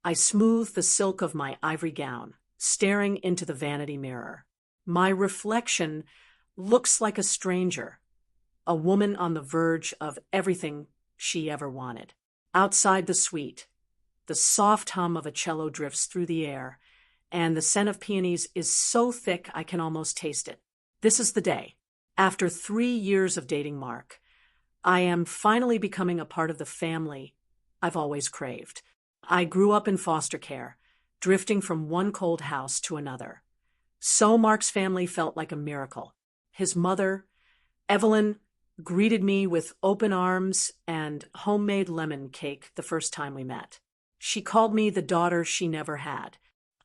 I smooth the silk of my ivory gown, staring into the vanity mirror. My reflection looks like a stranger, a woman on the verge of everything she ever wanted. Outside the suite, the soft hum of a cello drifts through the air, and the scent of peonies is so thick I can almost taste it. This is the day. After 3 years of dating Mark, I am finally becoming a part of the family I've always craved. I grew up in foster care, drifting from one cold house to another. So Mark's family felt like a miracle. His mother, Evelyn, greeted me with open arms and homemade lemon cake the first time we met. She called me the daughter she never had.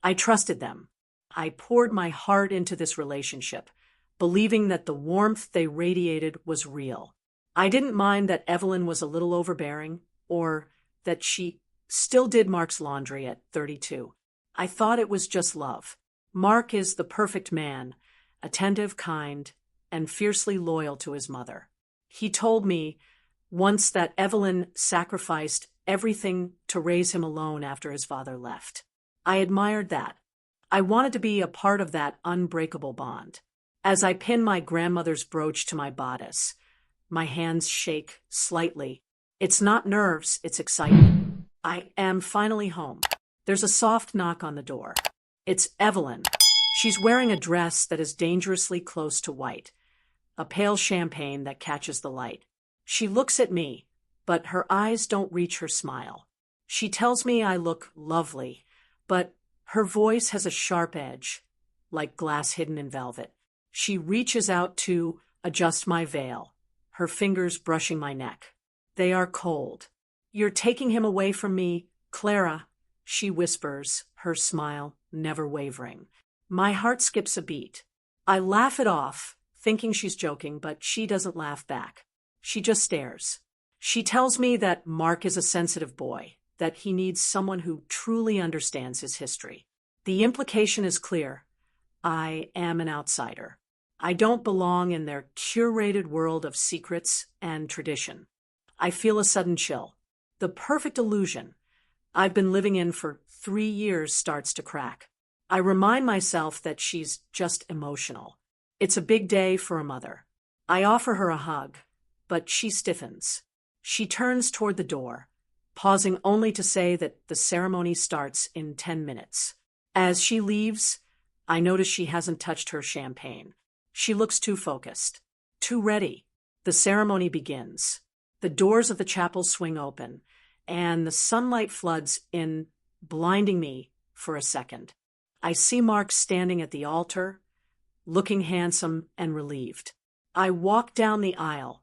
I trusted them. I poured my heart into this relationship, believing that the warmth they radiated was real. I didn't mind that Evelyn was a little overbearing, or that she still did Mark's laundry at 32. I thought it was just love. Mark is the perfect man, attentive, kind, and fiercely loyal to his mother. He told me once that Evelyn sacrificed everything to raise him alone after his father left. I admired that. I wanted to be a part of that unbreakable bond. As I pin my grandmother's brooch to my bodice, my hands shake slightly. It's not nerves, it's excitement. I am finally home. There's a soft knock on the door. It's Evelyn. She's wearing a dress that is dangerously close to white, a pale champagne that catches the light. She looks at me, but her eyes don't reach her smile. She tells me I look lovely, but her voice has a sharp edge, like glass hidden in velvet. She reaches out to adjust my veil, her fingers brushing my neck. They are cold. "You're taking him away from me, Clara," she whispers, her smile never wavering. My heart skips a beat. I laugh it off, thinking she's joking, but she doesn't laugh back. She just stares. She tells me that Mark is a sensitive boy, that he needs someone who truly understands his history. The implication is clear. I am an outsider. I don't belong in their curated world of secrets and tradition. I feel a sudden chill. The perfect illusion I've been living in for 3 years starts to crack. I remind myself that she's just emotional. It's a big day for a mother. I offer her a hug, but she stiffens. She turns toward the door, pausing only to say that the ceremony starts in 10 minutes. As she leaves, I notice she hasn't touched her champagne. She looks too focused, too ready. The ceremony begins. The doors of the chapel swing open, and the sunlight floods in, blinding me for a second. I see Mark standing at the altar, looking handsome and relieved. I walk down the aisle,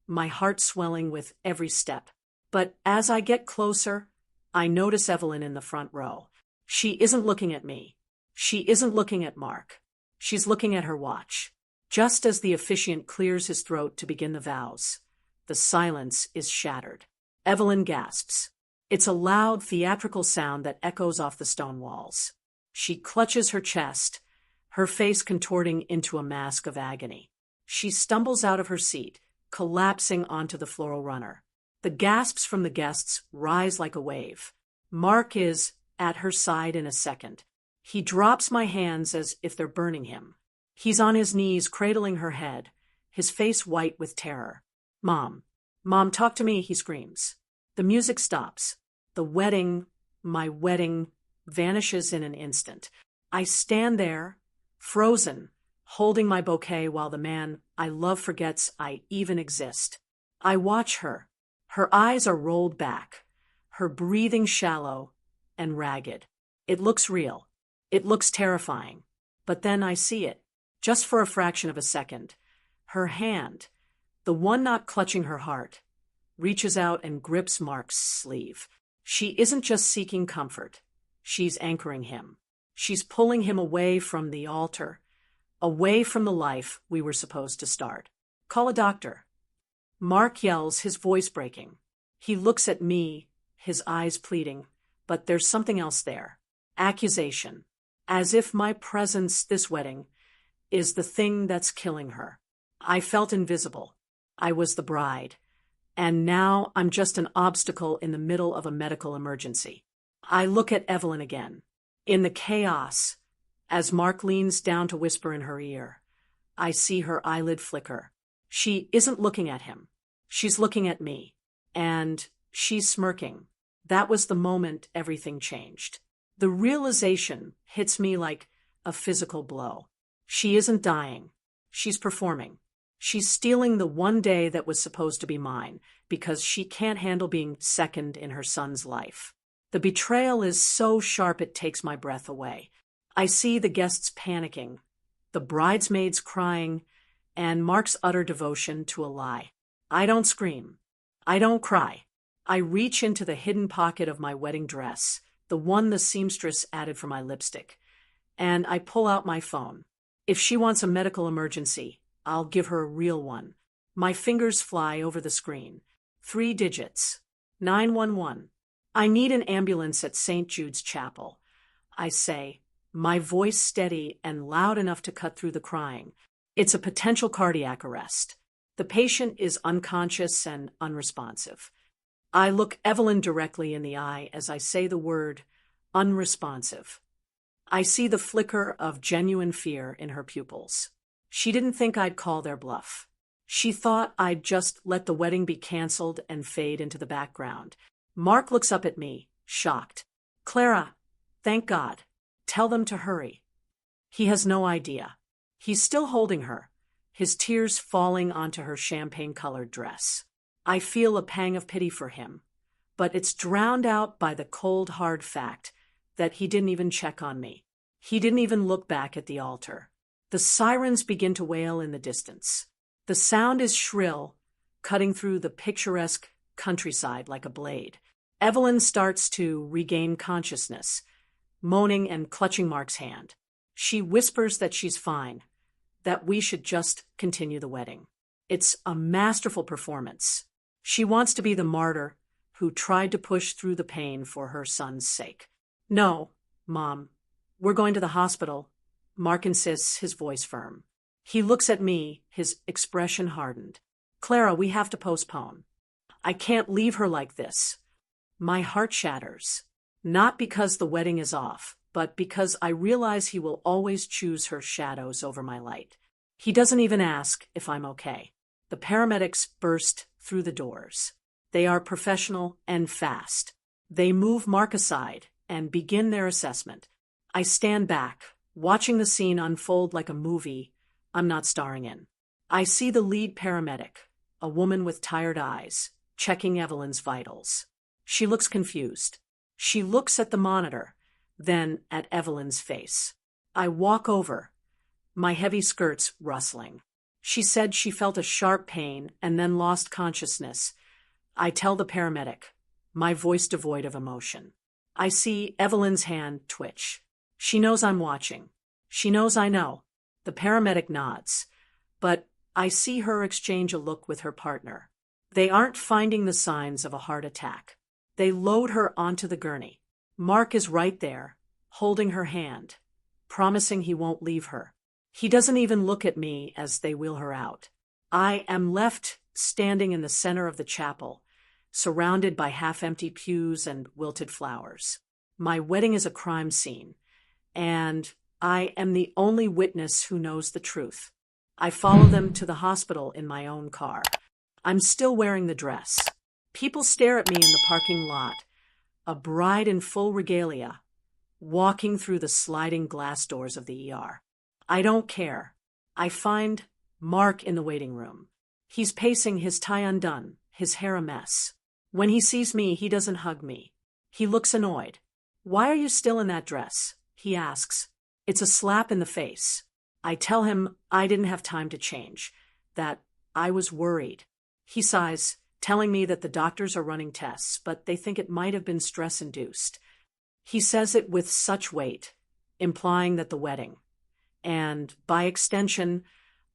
my heart swelling with every step. But as I get closer, I notice Evelyn in the front row. She isn't looking at me. She isn't looking at Mark. She's looking at her watch. Just as the officiant clears his throat to begin the vows, the silence is shattered. Evelyn gasps. It's a loud, theatrical sound that echoes off the stone walls. She clutches her chest, her face contorting into a mask of agony. She stumbles out of her seat, collapsing onto the floral runner. The gasps from the guests rise like a wave. Mark is at her side in a second. He drops my hands as if they're burning him. He's on his knees, cradling her head, his face white with terror. "Mom, Mom, talk to me," he screams. The music stops. The wedding, my wedding, vanishes in an instant. I stand there, frozen, holding my bouquet while the man I love forgets I even exist. I watch her. Her eyes are rolled back, her breathing shallow and ragged. It looks real. It looks terrifying. But then I see it, just for a fraction of a second. Her hand, the one not clutching her heart, reaches out and grips Mark's sleeve. She isn't just seeking comfort. She's anchoring him. She's pulling him away from the altar, away from the life we were supposed to start. "Call a doctor." Mark yells, his voice breaking. He looks at me, his eyes pleading, but there's something else there. Accusation. As if my presence this wedding is the thing that's killing her. I felt invisible. I was the bride. And now I'm just an obstacle in the middle of a medical emergency. I look at Evelyn again. In the chaos, as Mark leans down to whisper in her ear, I see her eyelid flicker. She isn't looking at him. She's looking at me. And she's smirking. That was the moment everything changed. The realization hits me like a physical blow. She isn't dying. She's performing. She's stealing the one day that was supposed to be mine because she can't handle being second in her son's life. The betrayal is so sharp it takes my breath away. I see the guests panicking, the bridesmaids crying, and Mark's utter devotion to a lie. I don't scream. I don't cry. I reach into the hidden pocket of my wedding dress, the one the seamstress added for my lipstick, and I pull out my phone. If she wants a medical emergency, I'll give her a real one. My fingers fly over the screen. 3 digits. 911. I need an ambulance at St. Jude's Chapel. I say, my voice steady and loud enough to cut through the crying. It's a potential cardiac arrest. The patient is unconscious and unresponsive. I look Evelyn directly in the eye as I say the word unresponsive. I see the flicker of genuine fear in her pupils. She didn't think I'd call their bluff. She thought I'd just let the wedding be canceled and fade into the background. Mark looks up at me, shocked. Clara, thank God. Tell them to hurry. He has no idea. He's still holding her, his tears falling onto her champagne-colored dress. I feel a pang of pity for him, but it's drowned out by the cold, hard fact that he didn't even check on me. He didn't even look back at the altar. The sirens begin to wail in the distance. The sound is shrill, cutting through the picturesque countryside like a blade. Evelyn starts to regain consciousness, moaning and clutching Mark's hand. She whispers that she's fine, that we should just continue the wedding. It's a masterful performance. She wants to be the martyr who tried to push through the pain for her son's sake. No, Mom, we're going to the hospital, Mark insists, his voice firm. He looks at me, his expression hardened. Clara, we have to postpone. I can't leave her like this. My heart shatters. Not because the wedding is off, but because I realize he will always choose her shadows over my light. He doesn't even ask if I'm okay. The paramedics burst through the doors. They are professional and fast. They move Mark aside and begin their assessment. I stand back, watching the scene unfold like a movie I'm not starring in. I see the lead paramedic, a woman with tired eyes, checking Evelyn's vitals. She looks confused. She looks at the monitor, then at Evelyn's face. I walk over, my heavy skirts rustling. She said she felt a sharp pain and then lost consciousness. I tell the paramedic, my voice devoid of emotion. I see Evelyn's hand twitch. She knows I'm watching. She knows I know. The paramedic nods, but I see her exchange a look with her partner. They aren't finding the signs of a heart attack. They load her onto the gurney. Mark is right there, holding her hand, promising he won't leave her. He doesn't even look at me as they wheel her out. I am left standing in the center of the chapel, surrounded by half-empty pews and wilted flowers. My wedding is a crime scene, and I am the only witness who knows the truth. I follow them to the hospital in my own car. I'm still wearing the dress. People stare at me in the parking lot, a bride in full regalia, walking through the sliding glass doors of the ER. I don't care. I find Mark in the waiting room. He's pacing, his tie undone, his hair a mess. When he sees me, he doesn't hug me. He looks annoyed. Why are you still in that dress? He asks. It's a slap in the face. I tell him I didn't have time to change, that I was worried. He sighs, telling me that the doctors are running tests, but they think it might have been stress-induced. He says it with such weight, implying that the wedding, and by extension,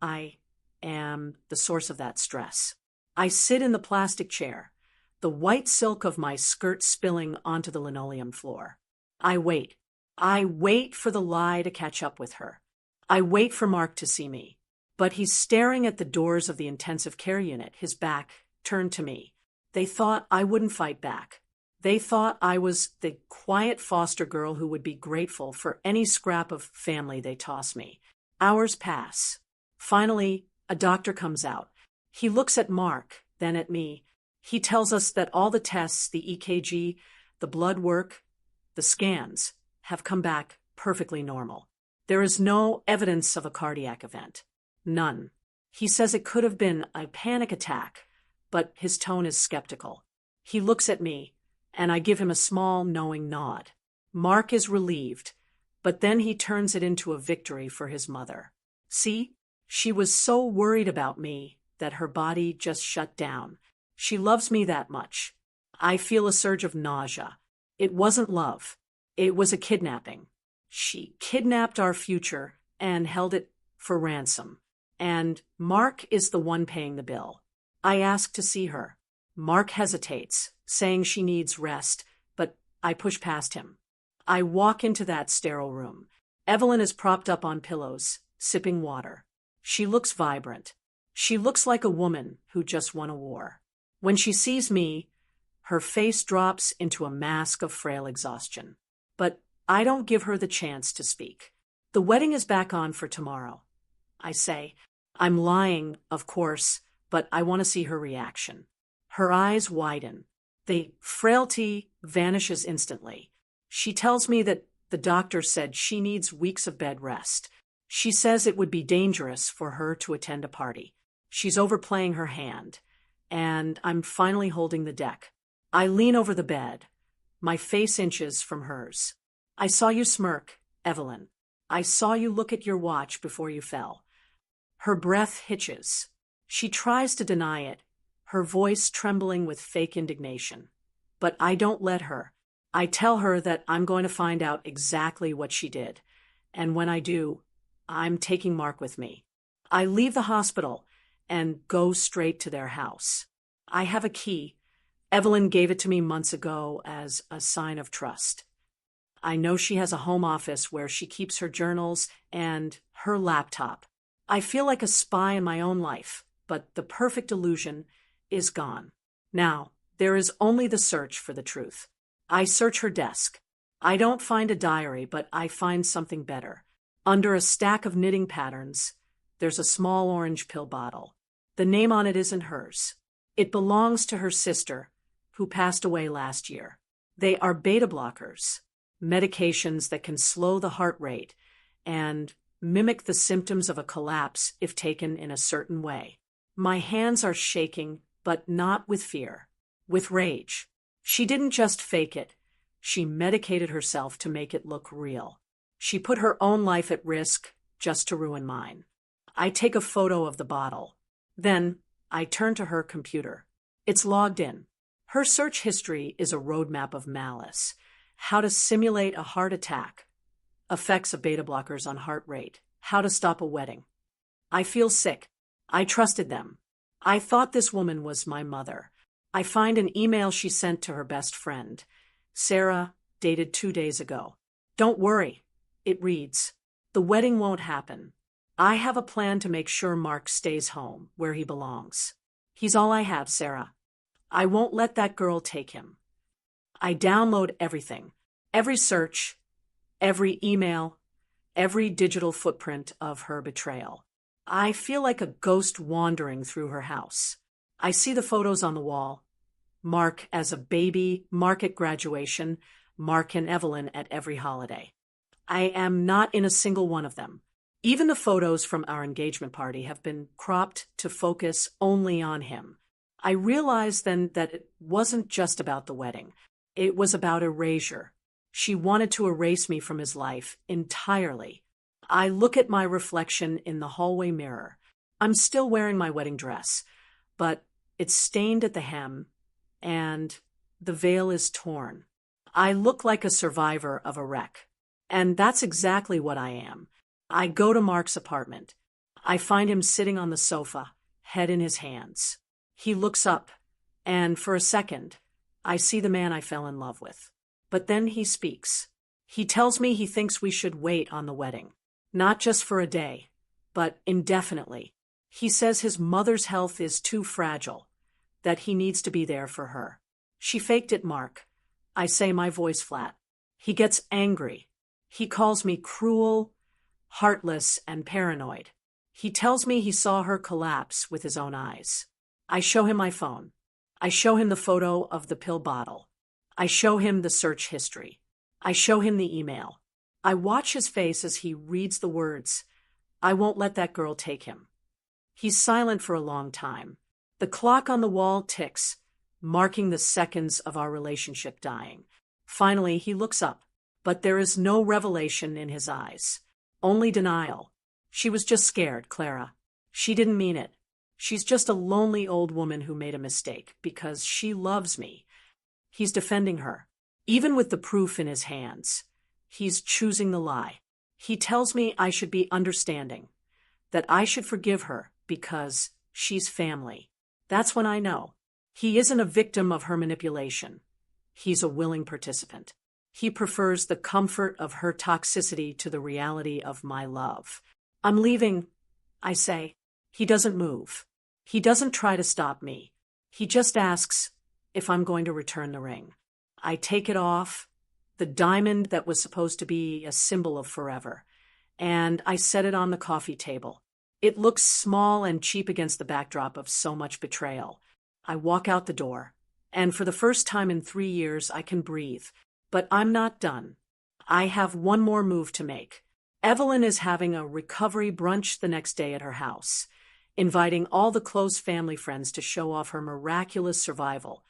I am the source of that stress. I sit in the plastic chair, the white silk of my skirt spilling onto the linoleum floor. I wait. I wait for the lie to catch up with her. I wait for Mark to see me. But he's staring at the doors of the intensive care unit, his back turned to me. They thought I wouldn't fight back. They thought I was the quiet foster girl who would be grateful for any scrap of family they toss me. Hours pass. Finally, a doctor comes out. He looks at Mark, then at me. He tells us that all the tests, the EKG, the blood work, the scans, have come back perfectly normal. There is no evidence of a cardiac event. None. He says it could have been a panic attack, but his tone is skeptical. He looks at me, and I give him a small, knowing nod. Mark is relieved, but then he turns it into a victory for his mother. See, she was so worried about me that her body just shut down. She loves me that much. I feel a surge of nausea. It wasn't love. It was a kidnapping. She kidnapped our future and held it for ransom. And Mark is the one paying the bill. I ask to see her. Mark hesitates, saying she needs rest, but I push past him. I walk into that sterile room. Evelyn is propped up on pillows, sipping water. She looks vibrant. She looks like a woman who just won a war. When she sees me, her face drops into a mask of frail exhaustion. But I don't give her the chance to speak. The wedding is back on for tomorrow. I say, I'm lying, of course, but I want to see her reaction. Her eyes widen. The frailty vanishes instantly. She tells me that the doctor said she needs weeks of bed rest. She says it would be dangerous for her to attend a party. She's overplaying her hand, and I'm finally holding the deck. I lean over the bed, my face inches from hers. I saw you smirk, Evelyn. I saw you look at your watch before you fell. Her breath hitches. She tries to deny it, her voice trembling with fake indignation. But I don't let her. I tell her that I'm going to find out exactly what she did. And when I do, I'm taking Mark with me. I leave the hospital and go straight to their house. I have a key. Evelyn gave it to me months ago as a sign of trust. I know she has a home office where she keeps her journals and her laptop. I feel like a spy in my own life, but the perfect illusion is gone. Now, there is only the search for the truth. I search her desk. I don't find a diary, but I find something better. Under a stack of knitting patterns, there's a small orange pill bottle. The name on it isn't hers. It belongs to her sister, who passed away last year. They are beta blockers, medications that can slow the heart rate and mimic the symptoms of a collapse if taken in a certain way. My hands are shaking, but not with fear, with rage. She didn't just fake it. She medicated herself to make it look real. She put her own life at risk just to ruin mine. I take a photo of the bottle. Then I turn to her computer. It's logged in. Her search history is a roadmap of malice. How to simulate a heart attack. Effects of beta blockers on heart rate. How to stop a wedding. I feel sick. I trusted them. I thought this woman was my mother. I find an email she sent to her best friend, Sarah, dated 2 days ago. Don't worry, it reads. The wedding won't happen. I have a plan to make sure Mark stays home, where he belongs. He's all I have, Sarah. I won't let that girl take him. I download everything. Every search, every email, every digital footprint of her betrayal. I feel like a ghost wandering through her house. I see the photos on the wall. Mark as a baby, Mark at graduation, Mark and Evelyn at every holiday. I am not in a single one of them. Even the photos from our engagement party have been cropped to focus only on him. I realized then that it wasn't just about the wedding. It was about erasure. She wanted to erase me from his life entirely. I look at my reflection in the hallway mirror. I'm still wearing my wedding dress, but it's stained at the hem, and the veil is torn. I look like a survivor of a wreck, and that's exactly what I am. I go to Mark's apartment. I find him sitting on the sofa, head in his hands. He looks up, and for a second, I see the man I fell in love with. But then he speaks. He tells me he thinks we should wait on the wedding. Not just for a day, but indefinitely. He says his mother's health is too fragile, that he needs to be there for her. She faked it, Mark. I say, my voice flat. He gets angry. He calls me cruel, heartless, and paranoid. He tells me he saw her collapse with his own eyes. I show him my phone. I show him the photo of the pill bottle. I show him the search history. I show him the email. I watch his face as he reads the words, "I won't let that girl take him." He's silent for a long time. The clock on the wall ticks, marking the seconds of our relationship dying. Finally, he looks up, but there is no revelation in his eyes. Only denial. She was just scared, Clara. She didn't mean it. She's just a lonely old woman who made a mistake because she loves me. He's defending her. Even with the proof in his hands, he's choosing the lie. He tells me I should be understanding, that I should forgive her because she's family. That's when I know. He isn't a victim of her manipulation. He's a willing participant. He prefers the comfort of her toxicity to the reality of my love. I'm leaving, I say. He doesn't move. He doesn't try to stop me. He just asks if I'm going to return the ring. I take it off, the diamond that was supposed to be a symbol of forever, and I set it on the coffee table. It looks small and cheap against the backdrop of so much betrayal. I walk out the door, and for the first time in 3 years I can breathe. But I'm not done. I have one more move to make. Evelyn is having a recovery brunch the next day at her house, inviting all the close family friends to show off her miraculous survival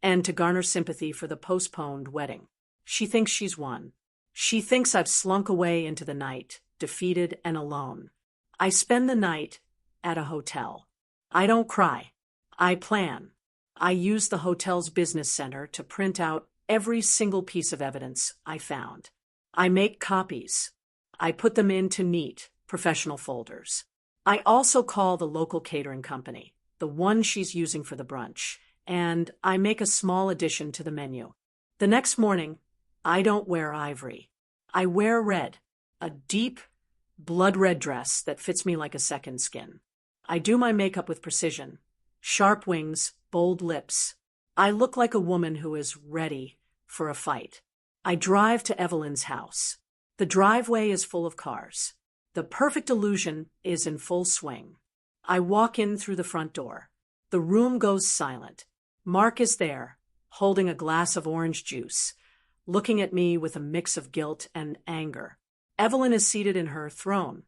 and to garner sympathy for the postponed wedding. She thinks she's won. She thinks I've slunk away into the night, defeated and alone. I spend the night at a hotel. I don't cry. I plan. I use the hotel's business center to print out every single piece of evidence I found. I make copies. I put them into neat, professional folders. I also call the local catering company, the one she's using for the brunch, and I make a small addition to the menu. The next morning, I don't wear ivory. I wear red, a deep, blood-red dress that fits me like a second skin. I do my makeup with precision. Sharp wings, bold lips. I look like a woman who is ready for a fight. I drive to Evelyn's house. The driveway is full of cars. The perfect illusion is in full swing. I walk in through the front door. The room goes silent. Mark is there, holding a glass of orange juice, looking at me with a mix of guilt and anger. Evelyn is seated in her throne,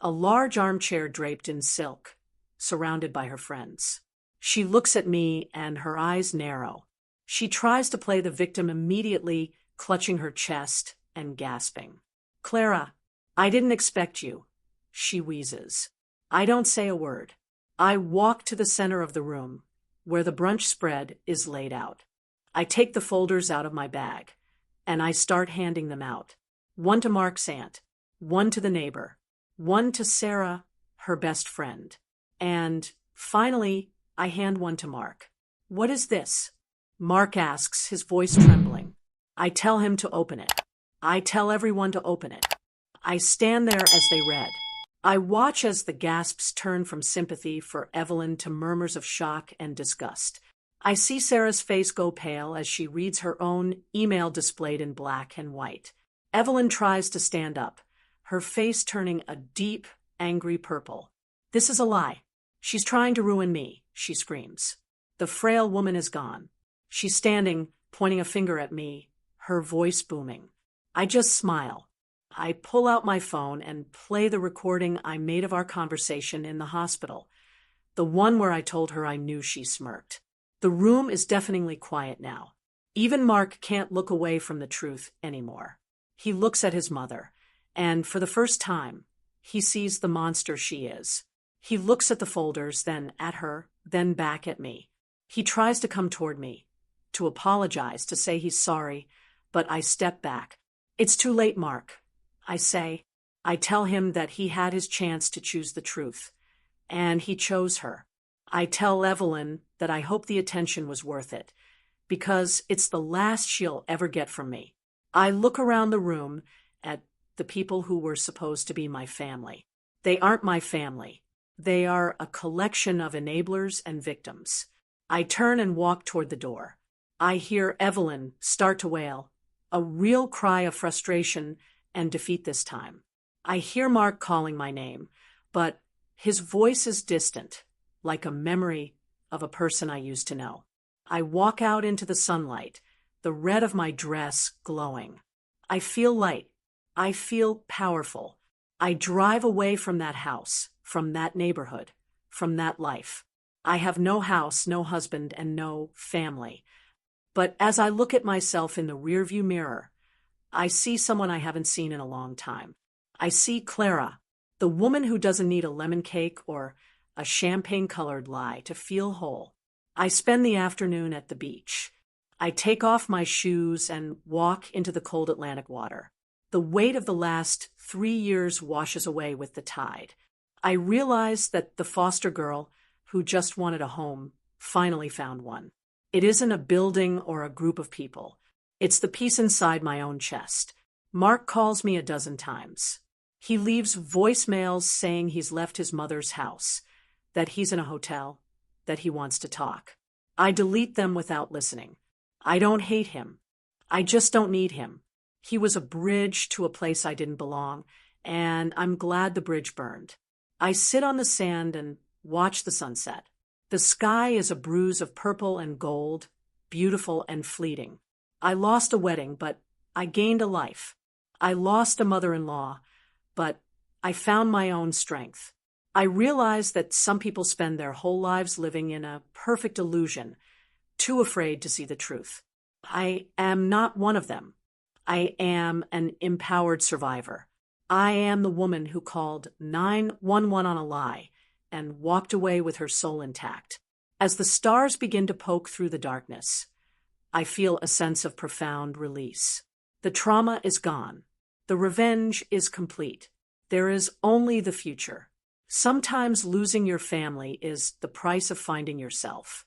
a large armchair draped in silk, surrounded by her friends. She looks at me and her eyes narrow. She tries to play the victim, immediately clutching her chest and gasping. "Clara, I didn't expect you," she wheezes. I don't say a word. I walk to the center of the room, where the brunch spread is laid out. I take the folders out of my bag, and I start handing them out. One to Mark's aunt, one to the neighbor, one to Sarah, her best friend, and finally, I hand one to Mark. "What is this?" Mark asks, his voice trembling. I tell him to open it. I tell everyone to open it. I stand there as they read. I watch as the gasps turn from sympathy for Evelyn to murmurs of shock and disgust. I see Sarah's face go pale as she reads her own email displayed in black and white. Evelyn tries to stand up, her face turning a deep, angry purple. "This is a lie. She's trying to ruin me," she screams. The frail woman is gone. She's standing, pointing a finger at me, her voice booming. I just smile. I pull out my phone and play the recording I made of our conversation in the hospital, the one where I told her I knew she smirked. The room is deafeningly quiet now. Even Mark can't look away from the truth anymore. He looks at his mother, and for the first time, he sees the monster she is. He looks at the folders, then at her, then back at me. He tries to come toward me, to apologize, to say he's sorry, but I step back. "It's too late, Mark," I say. I tell him that he had his chance to choose the truth, and he chose her. I tell Evelyn that I hope the attention was worth it, because it's the last she'll ever get from me. I look around the room at the people who were supposed to be my family. They aren't my family. They are a collection of enablers and victims. I turn and walk toward the door. I hear Evelyn start to wail, a real cry of frustration and defeat this time. I hear Mark calling my name, but his voice is distant, like a memory of a person I used to know. I walk out into the sunlight, the red of my dress glowing. I feel light. I feel powerful. I drive away from that house, from that neighborhood, from that life. I have no house, no husband, and no family. But as I look at myself in the rearview mirror, I see someone I haven't seen in a long time. I see Clara, the woman who doesn't need a lemon cake or a champagne-colored lie to feel whole. I spend the afternoon at the beach. I take off my shoes and walk into the cold Atlantic water. The weight of the last 3 years washes away with the tide. I realize that the foster girl who just wanted a home finally found one. It isn't a building or a group of people. It's the peace inside my own chest. Mark calls me a dozen times. He leaves voicemails saying he's left his mother's house, that he's in a hotel, that he wants to talk. I delete them without listening. I don't hate him. I just don't need him. He was a bridge to a place I didn't belong, and I'm glad the bridge burned. I sit on the sand and watch the sunset. The sky is a bruise of purple and gold, beautiful and fleeting. I lost a wedding, but I gained a life. I lost a mother-in-law, but I found my own strength. I realize that some people spend their whole lives living in a perfect illusion, too afraid to see the truth. I am not one of them. I am an empowered survivor. I am the woman who called 911 on a lie and walked away with her soul intact. As the stars begin to poke through the darkness, I feel a sense of profound release. The trauma is gone. The revenge is complete. There is only the future. Sometimes losing your family is the price of finding yourself.